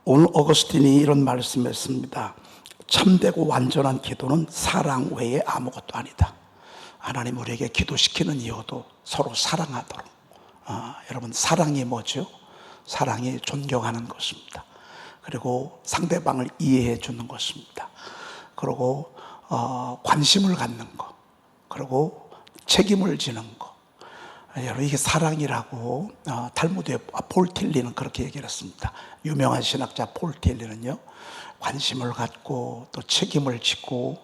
오늘 어거스틴이 이런 말씀을 했습니다. 참되고 완전한 기도는 사랑 외에 아무것도 아니다. 하나님 우리에게 기도시키는 이유도 서로 사랑하도록. 여러분, 사랑이 뭐죠? 사랑이 존경하는 것입니다. 그리고 상대방을 이해해 주는 것입니다. 그리고 관심을 갖는 것, 그리고 책임을 지는 것. 여러분, 이게 사랑이라고 탈무드의 폴 틸리는 그렇게 얘기를 했습니다. 유명한 신학자 폴 틸리는요, 관심을 갖고 또 책임을 지고.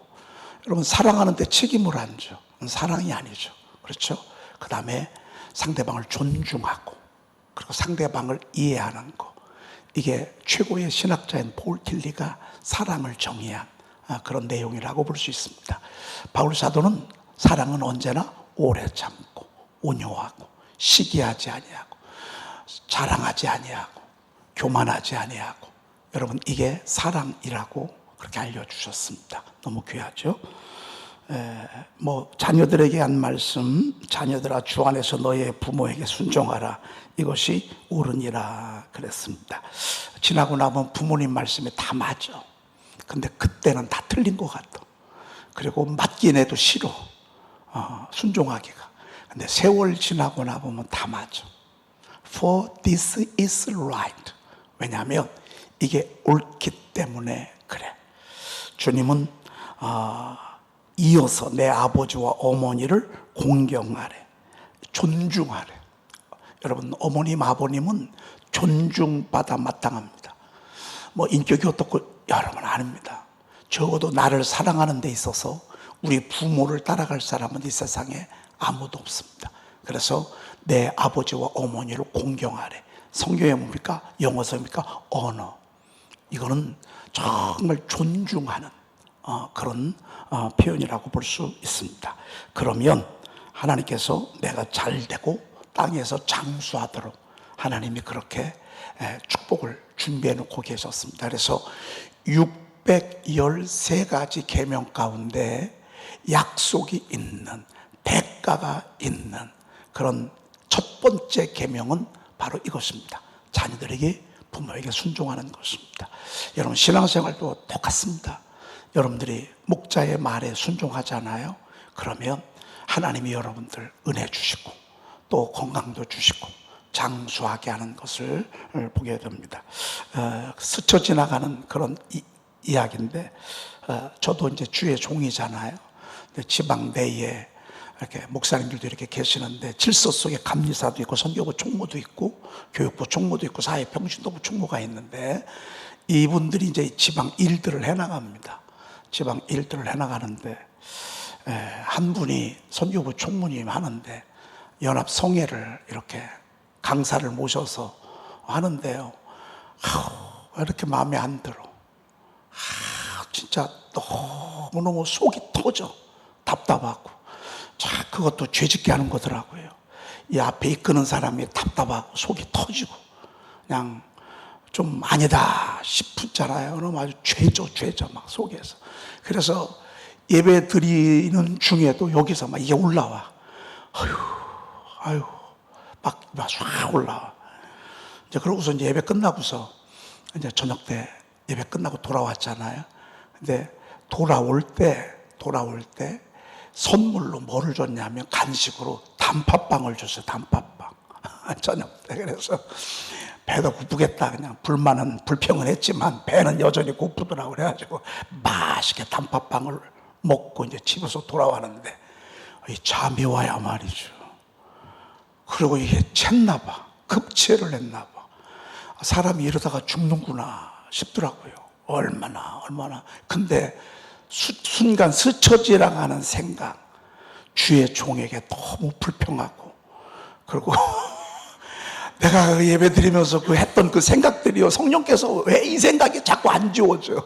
여러분, 사랑하는데 책임을 안 져. 사랑이 아니죠. 그렇죠? 그 다음에 상대방을 존중하고, 그리고 상대방을 이해하는 것. 이게 최고의 신학자인 폴 틸리가 사랑을 정의한 그런 내용이라고 볼 수 있습니다. 바울 사도는 사랑은 언제나 오래 참고 온유하고 시기하지 아니하고 자랑하지 아니하고 교만하지 아니하고. 여러분, 이게 사랑이라고 그렇게 알려주셨습니다. 너무 귀하죠? 자녀들에게 한 말씀, 자녀들아 주 안에서 너의 부모에게 순종하라, 이것이 옳으니라 그랬습니다. 지나고 나면 부모님 말씀에 다 맞아. 근데 그때는 다 틀린 것 같아. 그리고 맞긴 해도 싫어, 순종하기가. 근데 세월 지나고 나보면 다 맞아. For this is right. 왜냐하면 이게 옳기 때문에 그래. 주님은 이어서 내 아버지와 어머니를 공경하래, 존중하래. 여러분, 어머님, 아버님은 존중받아 마땅합니다. 인격이 어떻고 여러분 아닙니다. 적어도 나를 사랑하는 데 있어서 우리 부모를 따라갈 사람은 이 세상에 아무도 없습니다. 그래서 내 아버지와 어머니를 공경하래. 성경에 뭡니까? 영어서입니까? honor. 이거는 정말 존중하는 그런 표현이라고 볼 수 있습니다. 그러면 하나님께서 내가 잘되고 땅에서 장수하도록 하나님이 그렇게 축복을 준비해 놓고 계셨습니다. 그래서 613가지 계명 가운데 약속이 있는, 대가가 있는 그런 첫 번째 계명은 바로 이것입니다. 자녀들에게, 부모에게 순종하는 것입니다. 여러분, 신앙생활도 똑같습니다. 여러분들이 목자의 말에 순종하잖아요. 그러면 하나님이 여러분들 은혜 주시고 또 건강도 주시고 장수하게 하는 것을 보게 됩니다. 스쳐 지나가는 그런 이야기인데, 저도 이제 주의 종이잖아요. 지방 내에 이렇게 목사님들도 이렇게 계시는데, 질서 속에 감리사도 있고 선교부 총무도 있고 교육부 총무도 있고 사회평신도부 총무가 있는데, 이분들이 이제 지방 일들을 해나갑니다. 지방 일들을 해나가는데, 한 분이 선교부 총무님 하는데 연합 성회를 이렇게 강사를 모셔서 하는데요, 왜 이렇게 마음에 안 들어. 진짜 너무너무 속이 터져. 답답하고. 자, 그것도 죄짓게 하는 거더라고요. 이 앞에 이끄는 사람이 답답하고 속이 터지고 그냥 좀 아니다 싶잖아요. 그럼 아주 죄져 막 속에서. 그래서 예배 드리는 중에도 여기서 막 이게 올라와. 아유 막 쫙 올라와. 이제 그러고서 이제 예배 끝나고서 이제 저녁 때 예배 끝나고 돌아왔잖아요. 근데 돌아올 때 선물로 뭐를 줬냐면 간식으로 단팥빵을 줬어요. 단팥빵. 저녁 때. 그래서 배도 고프겠다. 그냥 불평은 했지만 배는 여전히 고프더라고. 그래가지고 맛있게 단팥빵을 먹고 이제 집에서 돌아왔는데 잠이 와야 말이죠. 그리고 이게 챘나 봐. 급체를 했나 봐. 사람이 이러다가 죽는구나 싶더라고요. 얼마나. 근데 순간 스쳐 지나가는 생각, 주의 종에게 너무 불평하고, 그리고 내가 예배 드리면서 했던 그 생각들이요, 성령께서 왜 이 생각이 자꾸 안 지워져.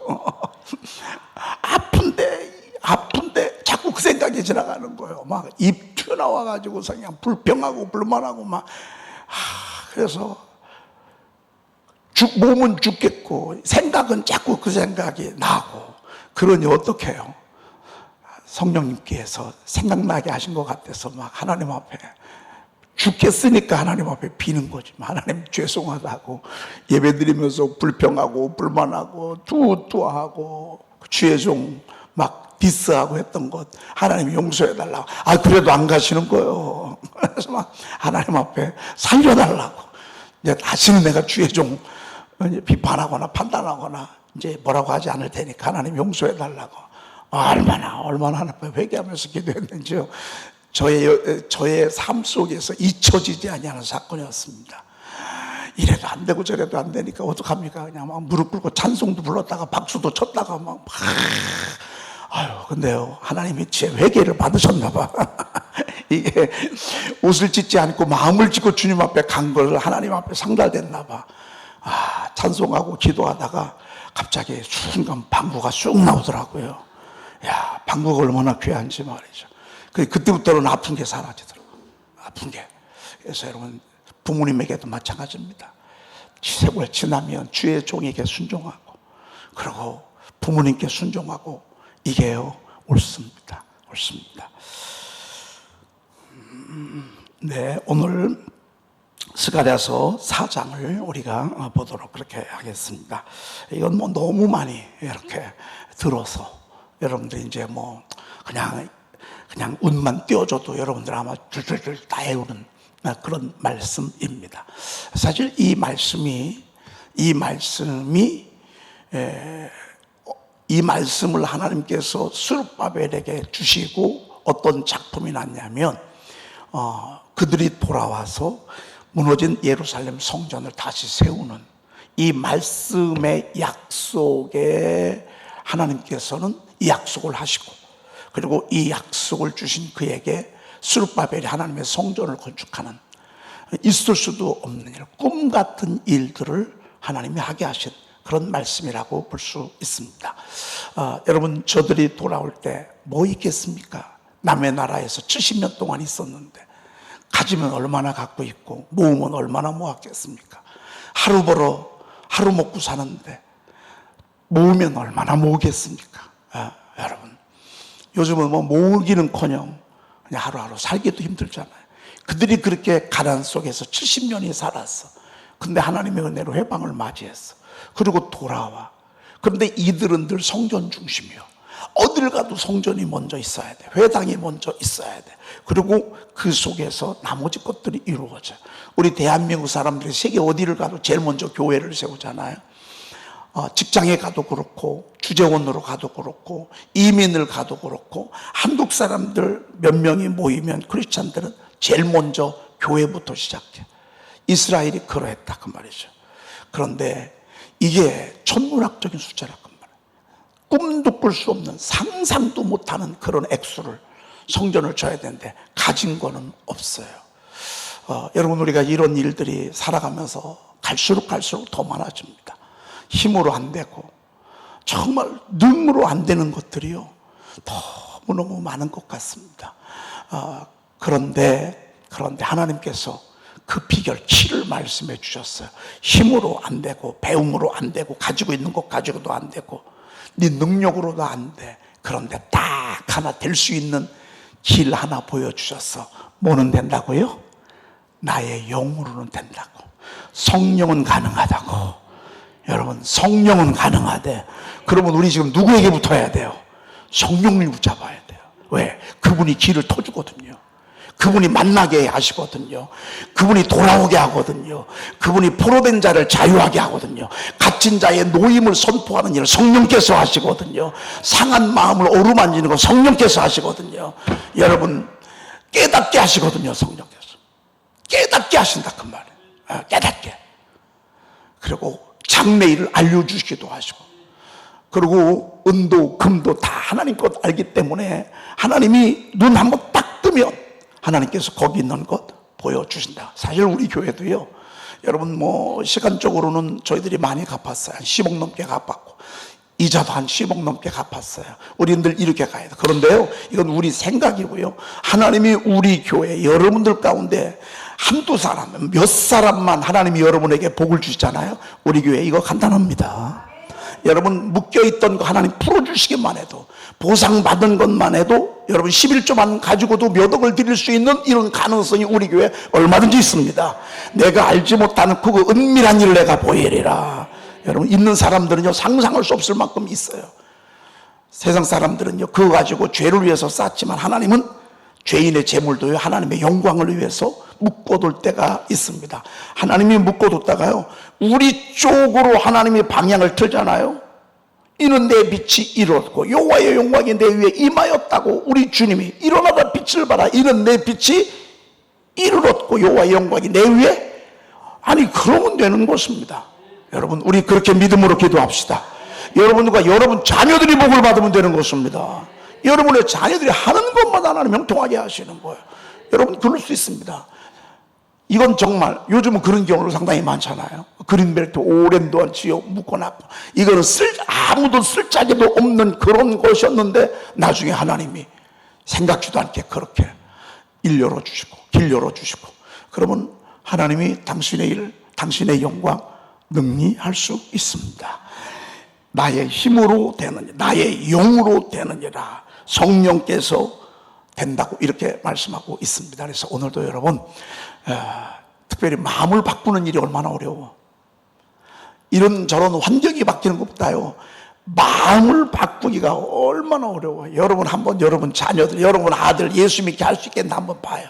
아픈데 자꾸 그 생각이 지나가는 거예요. 막 입 튀어나와가지고 그냥 불평하고 불만하고 막. 그래서 몸은 죽겠고 생각은 자꾸 그 생각이 나고. 그러니 어떻게 해요? 성령님께서 생각나게 하신 것 같아서 막 하나님 앞에 죽겠으니까 하나님 앞에 비는 거지. 하나님 죄송하다고 예배드리면서 불평하고 불만하고 뚜뚜하고 주의 종 막 디스하고 했던 것 하나님 용서해달라고. 그래도 안 가시는 거예요. 그래서 막 하나님 앞에 살려달라고. 이제 다시는 내가 주의 종 비판하거나 판단하거나 이제 뭐라고 하지 않을 테니까 하나님 용서해달라고. 얼마나 하나님 앞에 회개하면서 기도했는지요. 저의 삶 속에서 잊혀지지 아니하는 사건이었습니다. 이래도 안 되고 저래도 안 되니까 어떡합니까? 그냥 막 무릎 꿇고 찬송도 불렀다가 박수도 쳤다가 근데요, 하나님이 제 회개를 받으셨나 봐. 이게 옷을 찢지 않고 마음을 찢고 주님 앞에 간 걸 하나님 앞에 상달됐나 봐. 찬송하고 기도하다가 갑자기 순간 방구가 쑥 나오더라고요. 야, 방구가 얼마나 귀한지 말이죠. 그때부터는 아픈 게 사라지더라고요. 아픈 게. 그래서 여러분, 부모님에게도 마찬가지입니다. 세월 지나면 주의 종에게 순종하고, 그리고 부모님께 순종하고, 이게요, 옳습니다. 네, 오늘 스가랴서 4장을 우리가 보도록 그렇게 하겠습니다. 이건 뭐 너무 많이 이렇게 들어서 여러분들이 이제 뭐 그냥 운만 띄워줘도 여러분들 아마 줄줄줄 다 외우는 그런 말씀입니다. 사실 이 말씀을 하나님께서 스룹바벨에게 주시고 어떤 작품이 났냐면 그들이 돌아와서 무너진 예루살렘 성전을 다시 세우는 이 말씀의 약속에 하나님께서는 이 약속을 하시고, 그리고 이 약속을 주신 그에게 스룹바벨이 하나님의 성전을 건축하는 있을 수도 없는 일, 꿈 같은 일들을 하나님이 하게 하신 그런 말씀이라고 볼 수 있습니다. 여러분, 저들이 돌아올 때 뭐 있겠습니까? 남의 나라에서 70년 동안 있었는데 가지면 얼마나 갖고 있고 모으면 얼마나 모았겠습니까? 하루 벌어 하루 먹고 사는데 모으면 얼마나 모으겠습니까? 여러분, 요즘은 뭐 모으기는커녕 그냥 하루하루 살기도 힘들잖아요. 그들이 그렇게 가난 속에서 70년이 살았어. 근데 하나님의 은혜로 회방을 맞이했어. 그리고 돌아와. 그런데 이들은 늘 성전 중심이요. 어딜 가도 성전이 먼저 있어야 돼. 회당이 먼저 있어야 돼. 그리고 그 속에서 나머지 것들이 이루어져. 우리 대한민국 사람들이 세계 어디를 가도 제일 먼저 교회를 세우잖아요. 직장에 가도 그렇고, 주재원으로 가도 그렇고, 이민을 가도 그렇고, 한국 사람들 몇 명이 모이면 크리스찬들은 제일 먼저 교회부터 시작해. 이스라엘이 그러했다 그 말이죠. 그런데 이게 천문학적인 숫자라 그 말이에요. 꿈도 꿀 수 없는, 상상도 못하는 그런 액수를 성전을 줘야 되는데 가진 거는 없어요. 여러분, 우리가 이런 일들이 살아가면서 갈수록 더 많아집니다. 힘으로 안 되고 정말 능으로 안 되는 것들이요, 너무너무 많은 것 같습니다. 그런데 하나님께서 그 비결, 키를 말씀해 주셨어요. 힘으로 안 되고 배움으로 안 되고 가지고 있는 것 가지고도 안 되고 네 능력으로도 안 돼. 그런데 딱 하나 될 수 있는 길 하나 보여주셨어. 뭐는 된다고요? 나의 영으로는 된다고. 성령은 가능하다고. 여러분, 성령은 가능하대. 그러면 우리 지금 누구에게 붙어야 돼요? 성령을 붙잡아야 돼요. 왜? 그분이 길을 터주거든요. 그분이 만나게 하시거든요. 그분이 돌아오게 하거든요. 그분이 포로된 자를 자유하게 하거든요. 갇힌 자의 노임을 선포하는 일을 성령께서 하시거든요. 상한 마음을 어루만지는 거 성령께서 하시거든요. 여러분, 깨닫게 하시거든요. 성령께서 깨닫게 하신다 그 말이에요. 깨닫게. 그리고 장래일을 알려주시기도 하시고, 그리고 은도 금도 다 하나님 것 알기 때문에 하나님이 눈 한번 딱 뜨면 하나님께서 거기 있는 것 보여주신다. 사실 우리 교회도요, 여러분 뭐 시간적으로는 저희들이 많이 갚았어요. 한 10억 넘게 갚았고 이자도 한 10억 넘게 갚았어요. 우리들 이렇게 가야 돼. 그런데요, 이건 우리 생각이고요, 하나님이 우리 교회 여러분들 가운데 한두 사람, 몇 사람만 하나님이 여러분에게 복을 주시잖아요. 우리 교회 이거 간단합니다. 여러분 묶여있던 거 하나님 풀어주시기만 해도, 보상받은 것만 해도 여러분 11조만 가지고도 몇 억을 드릴 수 있는 이런 가능성이 우리 교회에 얼마든지 있습니다. 내가 알지 못하는 그 은밀한 일을 내가 보이리라. 여러분, 있는 사람들은요 상상할 수 없을 만큼 있어요. 세상 사람들은요 그거 가지고 죄를 위해서 쌓지만, 하나님은 죄인의 재물도요 하나님의 영광을 위해서 묶어둘 때가 있습니다. 하나님이 묶어뒀다가요 우리 쪽으로 하나님이 방향을 틀잖아요. 이는 내 빛이 이루었고 여호와의 영광이 내 위에 임하였다고 우리 주님이, 일어나라 빛을 봐라, 이는 내 빛이 이루었고 여호와의 영광이 내 위에, 아니 그러면 되는 것입니다. 여러분, 우리 그렇게 믿음으로 기도합시다. 여러분과 여러분 자녀들이 복을 받으면 되는 것입니다. 여러분의 자녀들이 하는 것마다 하나님 형통하게 하시는 거예요. 여러분, 그럴 수 있습니다. 이건 정말 요즘은 그런 경우도 상당히 많잖아요. 그린벨트 오랜 동안 지어 묶어놨고, 이거는 아무도 쓸 자리도 없는 그런 것이었는데 나중에 하나님이 생각지도 않게 그렇게 일 열어주시고 길 열어주시고, 그러면 하나님이 당신의 일, 당신의 영광 능리할 수 있습니다. 나의 힘으로 되느니라, 나의 영으로 되느니라, 성령께서 된다고 이렇게 말씀하고 있습니다. 그래서 오늘도 여러분 특별히 마음을 바꾸는 일이 얼마나 어려워. 이런저런 환경이 바뀌는 것보다요 마음을 바꾸기가 얼마나 어려워요. 여러분 한번 여러분 자녀들, 여러분 아들 예수 믿게 할 수 있겠나 한번 봐요.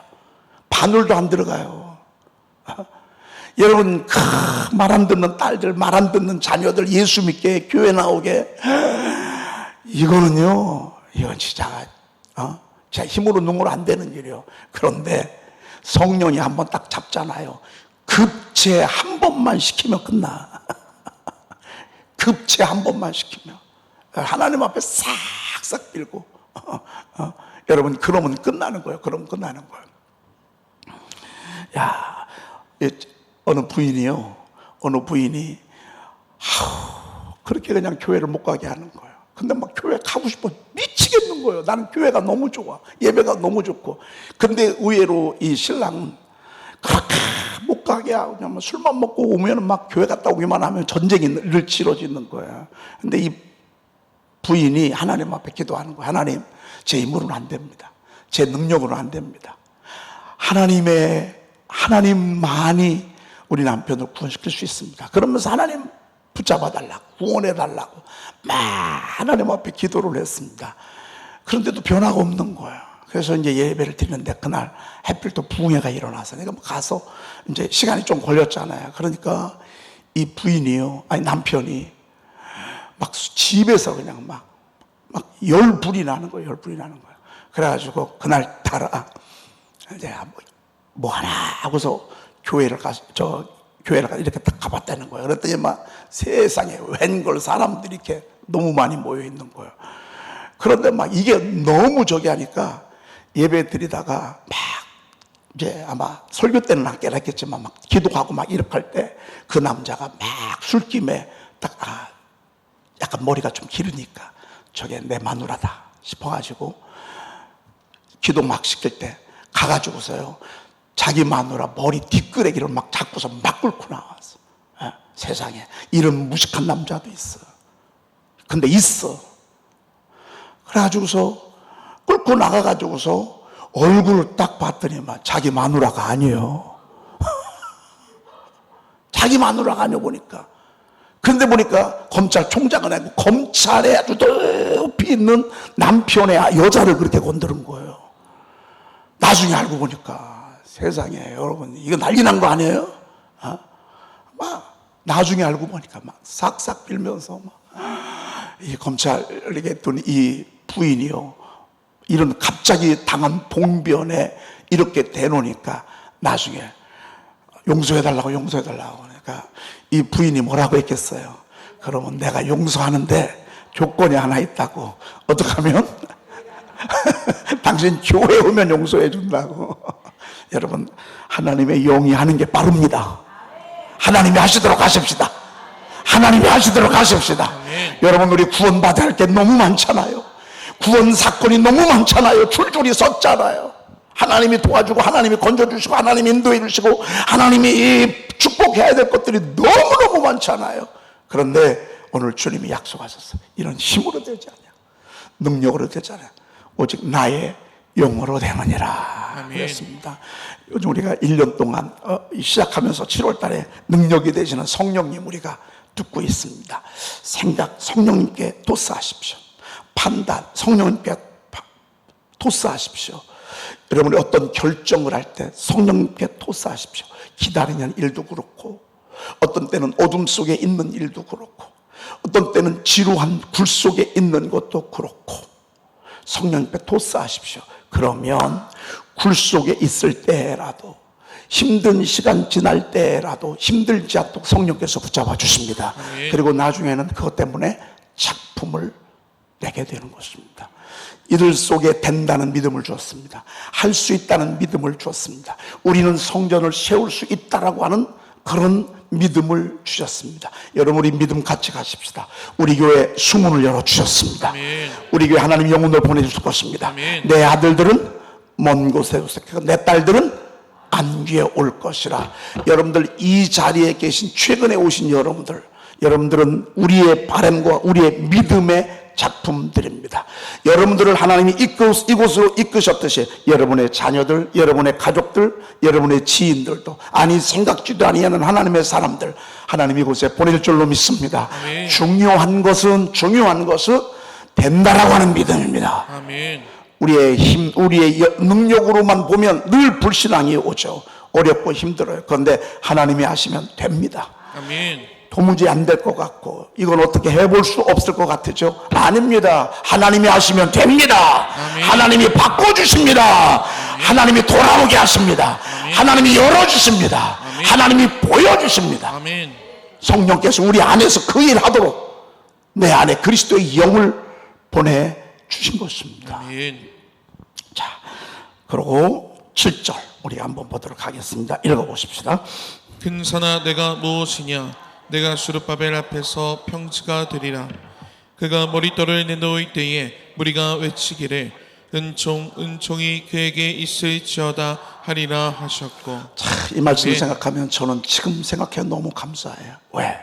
바늘도 안 들어가요. 여러분 말 안 듣는 딸들, 말 안 듣는 자녀들 예수 믿게 교회 나오게, 이거는 진짜 제 힘으로 눈으로 안 되는 일이에요. 그런데 성령이 한번 딱 잡잖아요. 급제 한 번만 시키면 끝나. 급제 한 번만 시키면 하나님 앞에 싹싹 빌고 여러분, 그러면 끝나는 거예요. 그러면 끝나는 거예요. 야, 어느 부인이 그렇게 그냥 교회를 못 가게 하는 거예요. 근데 막 교회 가고 싶어 미치겠는 거예요. 나는 교회가 너무 좋아, 예배가 너무 좋고. 근데 의외로 이 신랑은 그렇게 못 가게 하고 그냥 술만 먹고 오면 막 교회 갔다 오기만 하면 전쟁이 늘 치러지는 거예요. 근데 이 부인이 하나님 앞에 기도하는 거예요. 하나님, 제 힘으로는 안 됩니다. 제 능력으로는 안 됩니다. 하나님만이 우리 남편을 구원시킬 수 있습니다. 그러면서 하나님 붙잡아 달라고, 구원해 달라고 막 하나님 앞에 기도를 했습니다. 그런데도 변화가 없는 거예요. 그래서 이제 예배를 드리는데 그날 하필 또 부흥회가 일어나서 내가 가서 이제 시간이 좀 걸렸잖아요. 그러니까 이 남편이 막 집에서 그냥 막 열불이 나는 거예요. 그래가지고 그날 따라 이제 뭐 하나 하고서 교회를 가서 이렇게 딱 가봤다는 거예요. 그랬더니 막 세상에 웬걸 사람들이 이렇게 너무 많이 모여 있는 거예요. 그런데 막 이게 너무 하니까 예배 드리다가 막 이제 아마 설교 때는 안 깨닫겠지만 막 기도하고 막 이렇게 할 때 그 남자가 막 술김에 딱 약간 머리가 좀 기르니까 저게 내 마누라다 싶어가지고 기도 막 시킬 때 가가지고서요 자기 마누라 머리 뒷끄레기를 막 잡고서 막 끌고 나왔어. 세상에 이런 무식한 남자도 있어. 근데 있어. 그래가지고서 끌고 나가가지고서 얼굴을 딱 봤더니만 자기 마누라가 아니에요. 자기 마누라가 아니오 보니까. 근데 보니까 검찰총장은 아니고 검찰에 아주 높이 있는 남편의 여자를 그렇게 건드린 거예요. 나중에 알고 보니까 세상에 여러분 이거 난리 난 거 아니에요? 막 나중에 알고 보니까 막 싹싹 빌면서 이 검찰에게 둔 이 부인이요 이런 갑자기 당한 봉변에 이렇게 대놓으니까 나중에 용서해달라고 그러니까 이 부인이 뭐라고 했겠어요? 그러면 내가 용서하는데 조건이 하나 있다고. 어떻게 하면? 당신 교회 오면 용서해 준다고. 여러분 하나님의 영이 하는 게 빠릅니다. 하나님이 하시도록 하십시다. 하나님이 하시도록 하십시다. 여러분 우리 구원받아야 할 게 너무 많잖아요. 구원 사건이 너무 많잖아요. 줄줄이 섰잖아요. 하나님이 도와주고 하나님이 건져주시고 하나님이 인도해 주시고 하나님이 축복해야 될 것들이 너무너무 많잖아요. 그런데 오늘 주님이 약속하셨어요. 이런 힘으로 되지 않냐, 능력으로 되지 않냐, 오직 나의 영으로 되느니라 그랬습니다. 요즘 우리가 1년 동안 시작하면서 7월 달에 능력이 되시는 성령님 우리가 듣고 있습니다. 생각 성령님께 토스하십시오. 판단 성령님께 토스하십시오. 여러분이 어떤 결정을 할 때 성령님께 토스하십시오. 기다리는 일도 그렇고, 어떤 때는 어둠 속에 있는 일도 그렇고, 어떤 때는 지루한 굴 속에 있는 것도 그렇고, 성령님께 토스하십시오. 그러면 굴 속에 있을 때라도, 힘든 시간 지날 때라도 힘들지 않도록 성령께서 붙잡아 주십니다. 그리고 나중에는 그것 때문에 작품을 내게 되는 것입니다. 이들 속에 된다는 믿음을 주었습니다. 할 수 있다는 믿음을 주었습니다. 우리는 성전을 세울 수 있다라고 하는 그런 믿음을 주셨습니다. 여러분, 우리 믿음 같이 가십시다. 우리 교회 수문을 열어주셨습니다. 우리 교회 하나님 영혼을 보내주실 것입니다. 내 아들들은 먼 곳에 있고 내 딸들은 안귀에 올 것이라. 여러분들, 이 자리에 계신 최근에 오신 여러분들은 우리의 바람과 우리의 믿음의 작품들입니다. 여러분들을 하나님이 이곳으로 이끄셨듯이 여러분의 자녀들, 여러분의 가족들, 여러분의 지인들도, 아니 생각지도 아니하는 하나님의 사람들 하나님 이곳에 보낼 줄로 믿습니다. 아멘. 중요한 것은 된다라고 하는 믿음입니다. 아멘. 우리의 힘, 우리의 능력으로만 보면 늘 불신앙이 오죠. 어렵고 힘들어요. 그런데 하나님이 하시면 됩니다. 아멘. 도무지 안 될 것 같고 이건 어떻게 해볼 수 없을 것 같으죠? 아닙니다. 하나님이 하시면 됩니다. 아멘. 하나님이 바꿔주십니다. 아멘. 하나님이 돌아오게 하십니다. 아멘. 하나님이 열어주십니다. 아멘. 하나님이 보여주십니다. 아멘. 성령께서 우리 안에서 그 일 하도록 내 안에 그리스도의 영을 보내주신 것입니다. 아멘. 자, 그리고 7절 우리 한번 보도록 하겠습니다. 읽어보십시다. 큰 산아 내가 무엇이냐, 내가 수르바벨 앞에서 평지가 되리라. 그가 머릿돌을 내놓을 때에 무리가 외치기를 은총이 그에게 있을지어다 하리라 하셨고. 자, 이 말씀을 생각하면 저는 지금 생각해 너무 감사해요. 왜?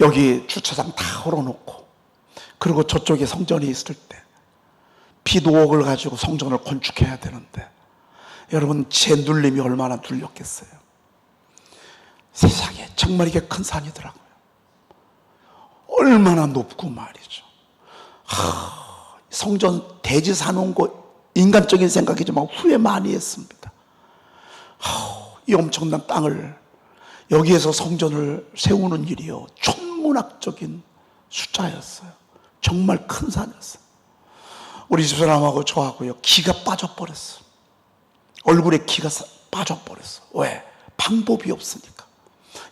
여기 주차장 다 헐어놓고 그리고 저쪽에 성전이 있을 때 빚 5억을 가지고 성전을 건축해야 되는데 여러분, 제 눌림이 얼마나 눌렸겠어요. 세상에 정말 이게 큰 산이더라고요. 얼마나 높고 말이죠. 성전 대지 사놓은 거 인간적인 생각이지만 후회 많이 했습니다. 이 엄청난 땅을 여기에서 성전을 세우는 일이요, 천문학적인 숫자였어요. 정말 큰 산이었어요. 우리 집사람하고 저하고요, 기가 빠져버렸어요. 얼굴에 기가 빠져버렸어. 왜? 방법이 없으니까.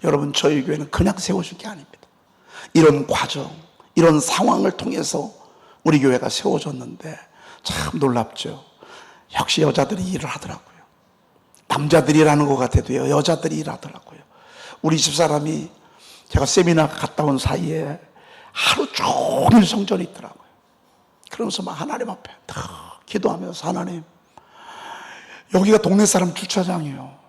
여러분, 저희 교회는 그냥 세워준 게 아닙니다. 이런 과정, 이런 상황을 통해서 우리 교회가 세워졌는데 참 놀랍죠. 역시 여자들이 일을 하더라고요. 남자들이라는 것 같아도요, 여자들이 일하더라고요. 우리 집사람이 제가 세미나 갔다 온 사이에 하루 종일 성전에 있더라고요. 그러면서 막 하나님 앞에 다 기도하면서, 하나님, 여기가 동네 사람 주차장이에요.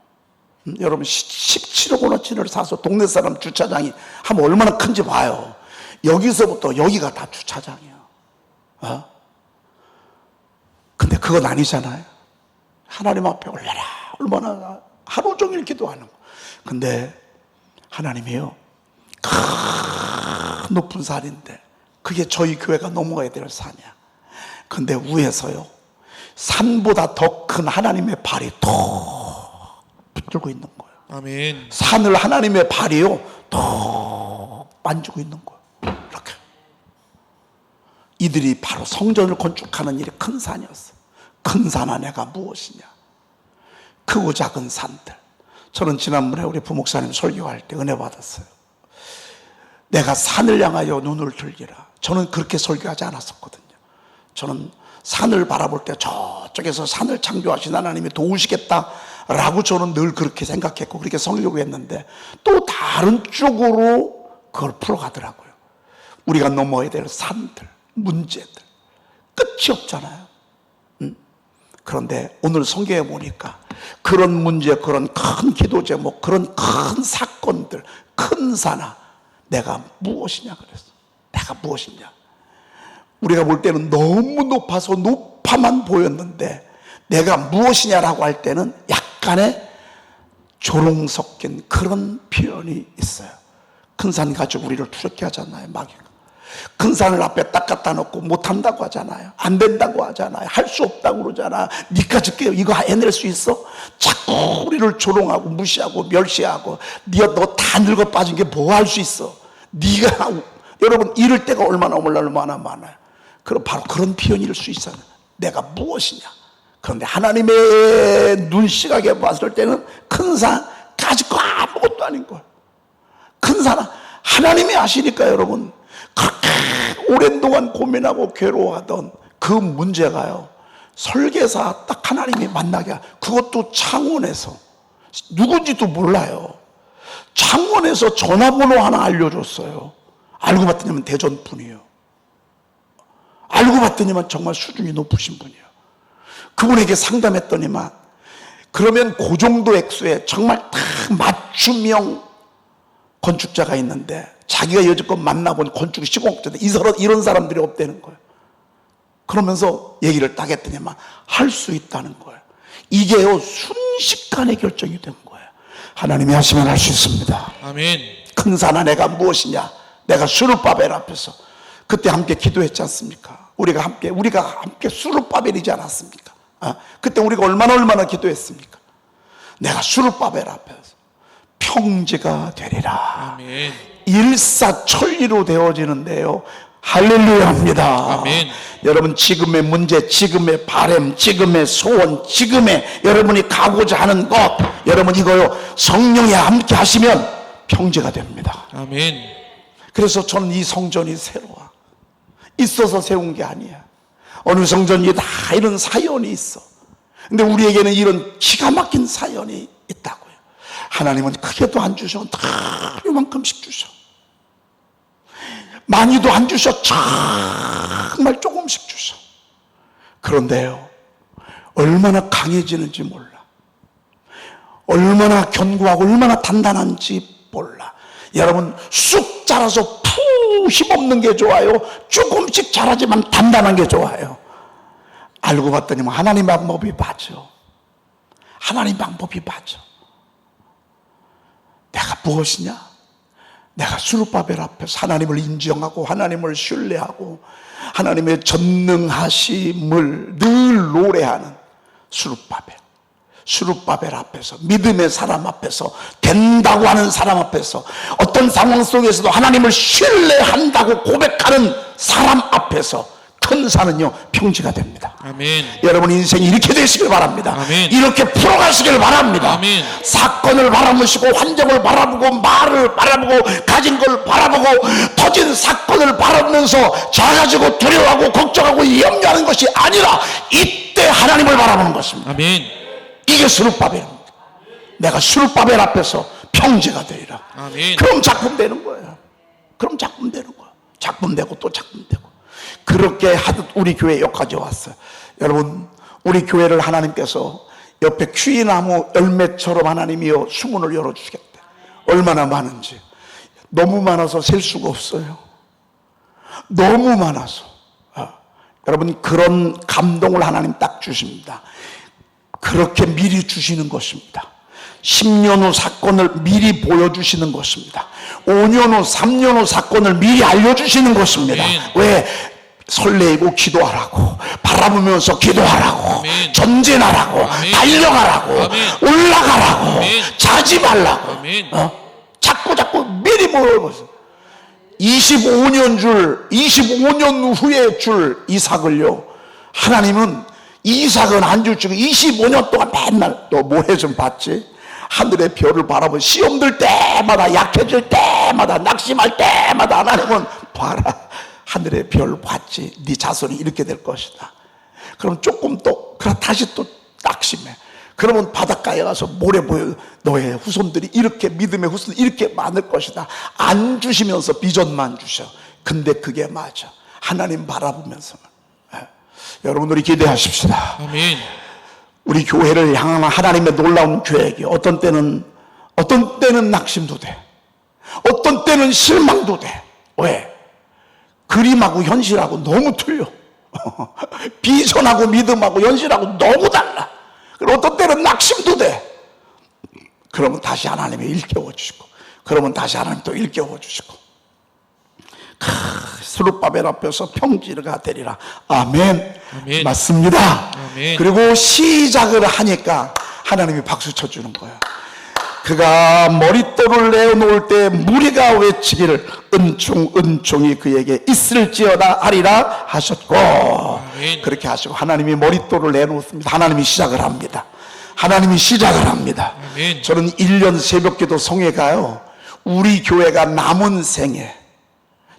여러분, 17억 원어치를 사서 동네 사람 주차장이 하면 얼마나 큰지 봐요. 여기서부터 여기가 다 주차장이에요. 근데 그건 아니잖아요. 하나님 앞에 올려라, 얼마나 하루 종일 기도하는 거. 근데 하나님이요, 큰 높은 산인데 그게 저희 교회가 넘어가야 될 산이야. 근데 위에서요, 산보다 더 큰 하나님의 발이 더 붙들고 있는 거예요. 아멘. 산을 하나님의 발이요 더 만지고 있는 거예요. 이렇게. 이들이 바로 성전을 건축하는 일이 큰 산이었어요. 큰 산 안에가 무엇이냐, 크고 작은 산들. 저는 지난번에 우리 부목사님 설교할 때 은혜 받았어요. 내가 산을 향하여 눈을 들기라. 저는 그렇게 설교하지 않았었거든요. 저는 산을 바라볼 때 저쪽에서 산을 창조하신 하나님이 도우시겠다라고 저는 늘 그렇게 생각했고 그렇게 설교했는데, 또 다른 쪽으로 그걸 풀어가더라고요. 우리가 넘어야 될 산들, 문제들, 끝이 없잖아요. 그런데 오늘 성경에 보니까 그런 문제, 그런 큰 기도 제목, 그런 큰 사건들, 큰 산아, 내가 무엇이냐 그랬어. 내가 무엇이냐. 우리가 볼 때는 너무 높아서 높아만 보였는데 내가 무엇이냐라고 할 때는 약간의 조롱 섞인 그런 표현이 있어요. 큰 산 가지고 우리를 두렵게 하잖아요, 마귀가. 큰 산을 앞에 딱 갖다 놓고 못한다고 하잖아요. 안 된다고 하잖아요. 할 수 없다고 그러잖아. 니까지 이거 해낼 수 있어? 자꾸 우리를 조롱하고 무시하고 멸시하고 너 다 늙어 빠진 게 뭐 할 수 있어? 네가 여러분 이럴 때가 얼마나 많아요. 그럼 바로 그런 표현일 수 있어요. 내가 무엇이냐? 그런데 하나님의 눈시각에 봤을 때는 큰 산 가지고 아무것도 아닌 거예요. 큰 산은 하나님이 아시니까 여러분 그렇게 오랜 동안 고민하고 괴로워하던 그 문제가요, 설계사 딱 하나님이 만나게, 그것도 창원에서 누군지도 몰라요. 창원에서 전화번호 하나 알려줬어요. 알고 봤더니만 대전 분이에요. 알고 봤더니만 정말 수준이 높으신 분이에요. 그분에게 상담했더니만 그러면 그 정도 액수에 정말 딱 맞춤형 건축자가 있는데 자기가 여지껏 만나본 건축 시공업자인데 이런 사람들이 없다는 거예요. 그러면서 얘기를 딱 했더니만 할 수 있다는 거예요. 이게요 순식간에 결정이 된 거예요. 하나님이 하시면 할 수 있습니다. 아멘. 큰 산아 내가 무엇이냐. 내가 수르바벨 앞에서 그때 함께 기도했지 않습니까? 우리가 함께 수르바벨이지 않았습니까? 그때 우리가 얼마나 기도했습니까? 내가 수르바벨 앞에서 평지가 되리라. 아멘. 일사천리로 되어지는데요. 할렐루야입니다. 아멘. 여러분 지금의 문제, 지금의 바람, 지금의 소원, 지금의 여러분이 가고자 하는 것, 여러분 이거요 성령이 함께 하시면 평지가 됩니다. 아멘. 그래서 저는 이 성전이 새로워. 있어서 세운 게 아니야. 어느 성전이 다 이런 사연이 있어. 근데 우리에게는 이런 기가 막힌 사연이 있다고요. 하나님은 크게도 안 주셔. 다 요만큼씩 주셔. 많이도 안 주셔. 정말 조금씩 주셔. 그런데요, 얼마나 강해지는지 몰라. 얼마나 견고하고 얼마나 단단한지 몰라. 여러분 쑥 자라서 푹 힘없는 게 좋아요? 조금씩 자라지만 단단한 게 좋아요? 알고 봤더니 하나님 방법이 맞아. 하나님 방법이 맞아. 내가 무엇이냐? 내가 수르바벨 앞에서 하나님을 인정하고 하나님을 신뢰하고 하나님의 전능하심을 늘 노래하는 수르바벨 앞에서, 믿음의 사람 앞에서, 된다고 하는 사람 앞에서, 어떤 상황 속에서도 하나님을 신뢰한다고 고백하는 사람 앞에서 큰 산은요 평지가 됩니다. 아멘. 여러분 인생이 이렇게 되시길 바랍니다. 아멘. 이렇게 풀어가시길 바랍니다. 아멘. 사건을 바라보시고 환경을 바라보고 말을 바라보고 가진 걸 바라보고 터진 사건을 바라보면서 작아지고 두려워하고 걱정하고 염려하는 것이 아니라 이때 하나님을 바라보는 것입니다. 아멘. 이게 수르바벨입니다. 내가 수르바벨 앞에서 평지가 되리라. 아멘. 그럼 작품 되는 거예요. 그럼 작품 되는 거예요. 작품 되고 또 작품 되고. 그렇게 하듯 우리 교회 여기까지 왔어요. 여러분 우리 교회를 하나님께서 옆에 퀴나무 열매처럼 하나님이여 수문을 열어주시겠다. 얼마나 많은지. 너무 많아서 셀 수가 없어요. 너무 많아서. 여러분 그런 감동을 하나님 딱 주십니다. 그렇게 미리 주시는 것입니다. 10년 후 사건을 미리 보여주시는 것입니다. 5년 후 3년 후 사건을 미리 알려주시는 것입니다. 아멘. 왜? 설레이고 기도하라고, 바라보면서 기도하라고, 아멘. 전진하라고, 아멘. 달려가라고, 아멘. 올라가라고, 아멘. 자지 말라고. 아멘. 자꾸 미리 보여보세요. 25년 후에 줄 이삭을요, 하나님은 이삭은 안 줄 줄 25년 동안 맨날 너 뭐 해 좀 봤지? 하늘의 별을 바라보고 시험 들 때마다, 약해질 때마다, 낙심할 때마다 하나님은 봐라, 하늘의 별 봤지? 네 자손이 이렇게 될 것이다. 그럼 조금 또 그럼 다시 또 낙심해. 그러면 바닷가에 가서 모래 보여. 너의 후손들이 이렇게, 믿음의 후손들이 이렇게 많을 것이다. 안 주시면서 비전만 주셔. 근데 그게 맞아. 하나님 바라보면서. 여러분들이 기대하십시다. 아멘. 우리 교회를 향한 하나님의 놀라운 계획이 어떤 때는 낙심도 돼. 어떤 때는 실망도 돼. 왜? 그림하고 현실하고 너무 틀려. 비전하고 믿음하고 현실하고 너무 달라. 그리고 어떤 때는 낙심도 돼. 그러면 다시 하나님이 일깨워 주시고, 그러면 다시 하나님 또 일깨워 주시고, 스룹바벨 앞에서 평지가 되리라. 아멘. 아멘. 맞습니다. 아멘. 그리고 시작을 하니까 하나님이 박수 쳐주는 거예요. 그가 머릿돌을 내어놓을 때 무리가 외치기를 은총이 그에게 있을지어다 하리라 하셨고, 아멘. 그렇게 하시고 하나님이 머릿돌을 내놓습니다. 하나님이 시작을 합니다. 하나님이 시작을 합니다. 아멘. 저는 1년 새벽기도 성회가요, 우리 교회가 남은 생에,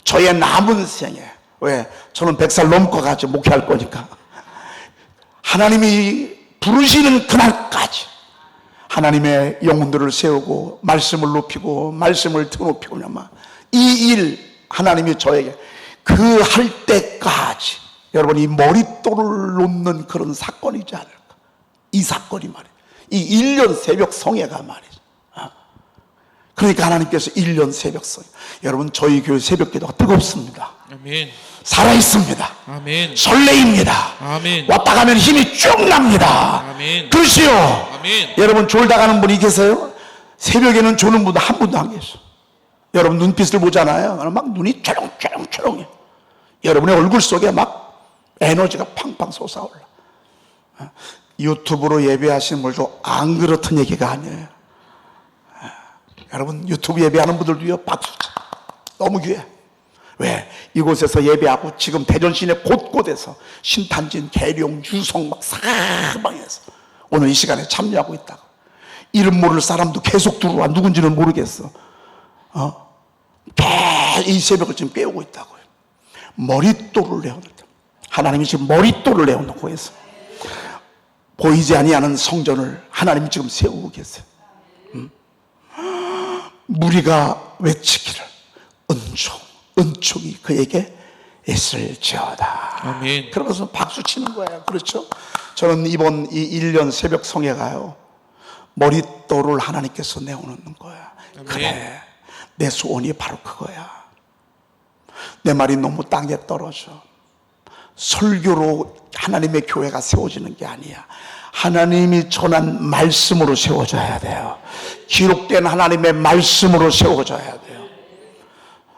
저의 남은 생에, 왜? 저는 100살 넘고 가지 목회할 거니까, 하나님이 부르시는 그날까지 하나님의 영혼들을 세우고 말씀을 높이고 말씀을 드높이고, 이 일 하나님이 저에게 그 할 때까지, 여러분, 이 머릿돌을 놓는 그런 사건이지 않을까. 이 사건이 말이에요. 이 1년 새벽 성회가 말이죠. 그러니까 하나님께서 1년 새벽 성회, 여러분, 저희 교회 새벽 기도가 뜨겁습니다. 아멘. 살아있습니다. 아멘. 설레입니다. 아멘. 왔다 가면 힘이 쭉 납니다. 아멘. 그렇지요. 아멘. 여러분, 졸다 가는 분이 계세요? 새벽에는 조는 분도 한 분도 안 계셔. 여러분 눈빛을 보잖아요. 막 눈이 초롱초롱초롱해. 여러분의 얼굴 속에 막 에너지가 팡팡 솟아올라. 유튜브로 예배하시는 분도 안 그렇던 얘기가 아니에요. 여러분, 유튜브 예배하는 분들도요, 박수. 너무 귀해. 왜? 이곳에서 예배하고 지금 대전 시내 곳곳에서 신탄진, 계룡, 유성 막 사방에서 오늘 이 시간에 참여하고 있다고. 이름 모를 사람도 계속 들어와. 누군지는 모르겠어. 이 새벽을 지금 깨우고 있다고요. 머릿돌을 내어놓다. 하나님이 지금 머릿돌을 내어놓고 해서 보이지 아니하는 성전을 하나님이 지금 세우고 계세요. 무리가 외치기를 은총이 그에게 있을지어다. 아멘. 그러면서 박수 치는 거예요. 그렇죠? 저는 이번 이 1년 새벽 성회가요, 머릿돌을 하나님께서 내어놓는 거야. 아멘. 그래, 내 소원이 바로 그거야. 내 말이 너무 땅에 떨어져. 설교로 하나님의 교회가 세워지는 게 아니야. 하나님이 전한 말씀으로 세워져야 돼요. 기록된 하나님의 말씀으로 세워져야 돼요.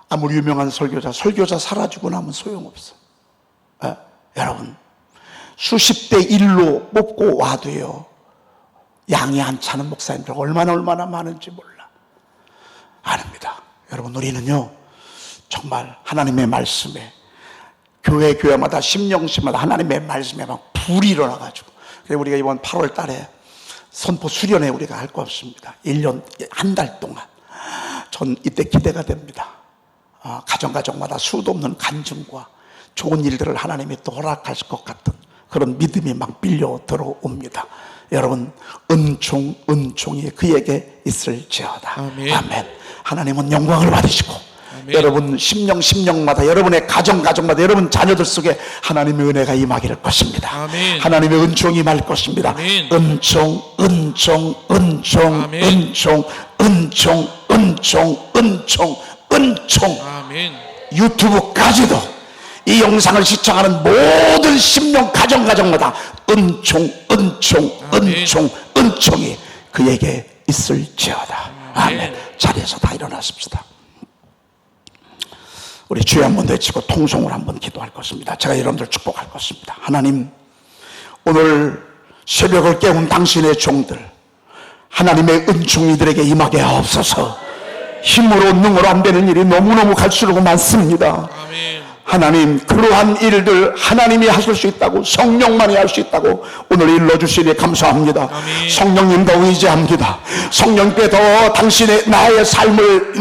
아무리 유명한 설교자 사라지고 나면 소용없어. 여러분, 수십 대 1로 뽑고 와도요, 양이 안 차는 목사님들 얼마나 많은지 몰라. 아닙니다. 여러분, 우리는요, 정말 하나님의 말씀에, 교회마다 심령심마다 하나님의 말씀에 막 불이 일어나가지고, 그래서 우리가 이번 8월 달에 선포 수련회 우리가 할 거 없습니다. 1년, 한 달 동안. 전 이때 기대가 됩니다. 가정마다 수도 없는 간증과 좋은 일들을 하나님이 또 허락하실 것 같은 그런 믿음이 막 빌려 들어옵니다. 여러분, 은총이 그에게 있을지어다. 아멘. 아멘. 하나님은 영광을 받으시고, 아멘. 여러분 심령마다, 여러분의 가정마다, 여러분 자녀들 속에 하나님의 은혜가 임하기를 것입니다. 아멘. 하나님의 은총이 임할 것입니다. 아멘. 은총. 아멘. 아멘. 유튜브까지도 이 영상을 시청하는 모든 심령 가정마다 은총이 그에게 있을지어다. 아멘. 자리에서 다 일어나십시다. 우리 주여 한번 외치고 통성으로 한번 기도할 것입니다. 제가 여러분들 축복할 것입니다. 하나님, 오늘 새벽을 깨운 당신의 종들, 하나님의 은총이 이들에게 임하게 하옵소서. 힘으로 능으로 안 되는 일이 너무너무 갈수록 많습니다. 아멘. 하나님, 그러한 일들 하나님이 하실 수 있다고, 성령만이 할 수 있다고 오늘 일러주시니 감사합니다. 아멘. 성령님 더 의지합니다. 성령께 더 당신의 나의 삶을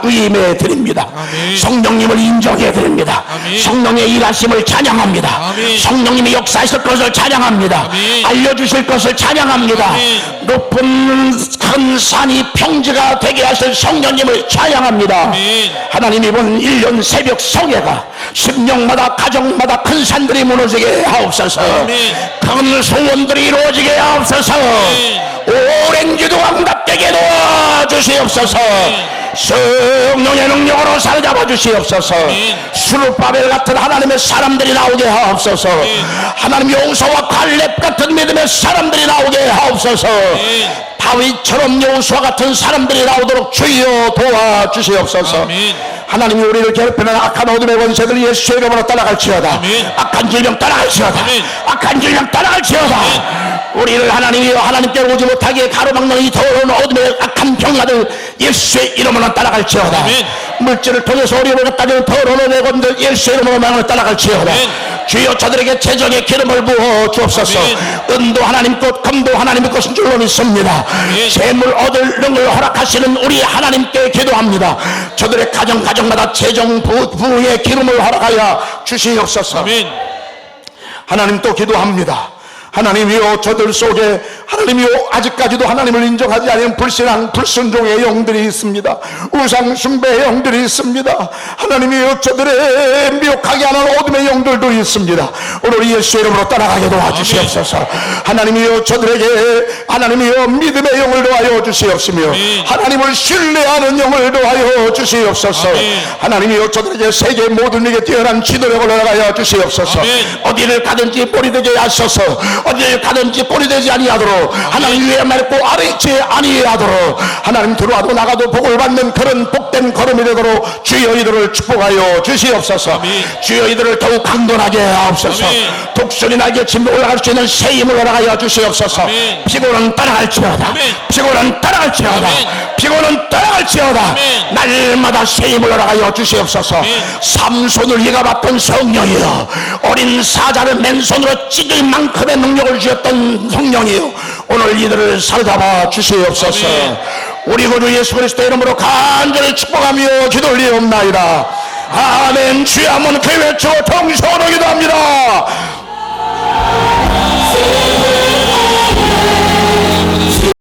위임해 드립니다. 아멘. 성령님을 인정해 드립니다. 아멘. 성령의 일하심을 찬양합니다. 아멘. 성령님이 역사하실 것을 찬양합니다. 아멘. 알려주실 것을 찬양합니다. 아멘. 높은 큰 산이 평지가 되게 하실 성령님을 찬양합니다. 아멘. 하나님, 이번 1년 새벽 성회가 심령마다 가정마다 큰 산들이 무너지게 하옵소서. 아멘. 큰 소원들이 이루어지게 하옵소서. 아멘. 오랜 기도 응답되게 도와주시옵소서. 성령의 능력으로 사로잡아 주시옵소서. 수르바벨 같은 하나님의 사람들이 나오게 하옵소서. 하나님 여호수아와 갈렙 같은 믿음의 사람들이 나오게 하옵소서. 다윗처럼 여호수아 같은 사람들이 나오도록 주여 도와주시옵소서. 아멘. 하나님이 우리를 괴롭히는 악한 어둠의 권세들 예수의 이름으로 따라갈지어다. 아멘. 악한 질병 따라갈지어다. 아멘. 악한 질병 따라갈지어다. 우리를 하나님이여 하나님께 오지 못하게 가로막는 이 더러운 어둠의 악한 병마들 예수의 이름으로 따라갈지어다. 아멘. 물질을 통해서 우리를 갖다 주는 더러운 어둠의 권세들 예수의 이름으로 망을 따라갈지어다. 아멘. 주여 저들에게 재정의 기름을 부어 주옵소서. 아멘. 은도 하나님 것 금도 하나님의 것인 줄로 믿습니다. 아멘. 재물 얻을 능을 허락하시는 우리 하나님께 기도합니다. 저들의 가정마다 재정 부의 기름을 허락하여 주시옵소서. 아멘. 하나님 또 기도합니다. 하나님이여 저들 속에 하나님이여 아직까지도 하나님을 인정하지 않은 불신앙 불순종의 영들이 있습니다. 우상 숭배의 영들이 있습니다. 하나님이여 저들의 미혹하게 하는 어둠의 영들도 있습니다. 오늘 예수의 이름으로 따라가게 도와주시옵소서. 하나님이여 저들에게 하나님이여 믿음의 영을 도하여 주시옵시며 하나님을 신뢰하는 영을 도하여 주시옵소서. 하나님이여 저들에게 세계 모든 일에 뛰어난 지도력을 허락하여 주시옵소서. 어디를 가든지 뿌리 되게 하소서. 어디를 가든지 뿌리 되지 아니하도록 하나님 위에 맑고 아래 있지 아니하도록 하나님 들어와도 나가도 복을 받는 그런 복된 걸음이 되도록 주여 이들을 축복하여 주시옵소서. 주여 이들을 더욱 강건하게 하옵소서. 독수리 날개 침에 올라갈 수 있는 새 힘을 허락하여 주시옵소서. 피고는 따라갈지어다. 피고는 따라갈지어다. 피고는 따라갈지어다. 날마다 새 힘을 허락하여 주시옵소서. 삼손을 이가봤던 성령이여 어린 사자를 맨손으로 찍을 만큼의 능력을 주셨던 성령이여 오늘 이들을 사로잡아 주시옵소서. 우리 구주 예수 그리스도의 이름으로 간절히 축복하며 기도 올리옵나이다. 아멘. 주여 한번 그 외쳐 통성으로 기도합니다.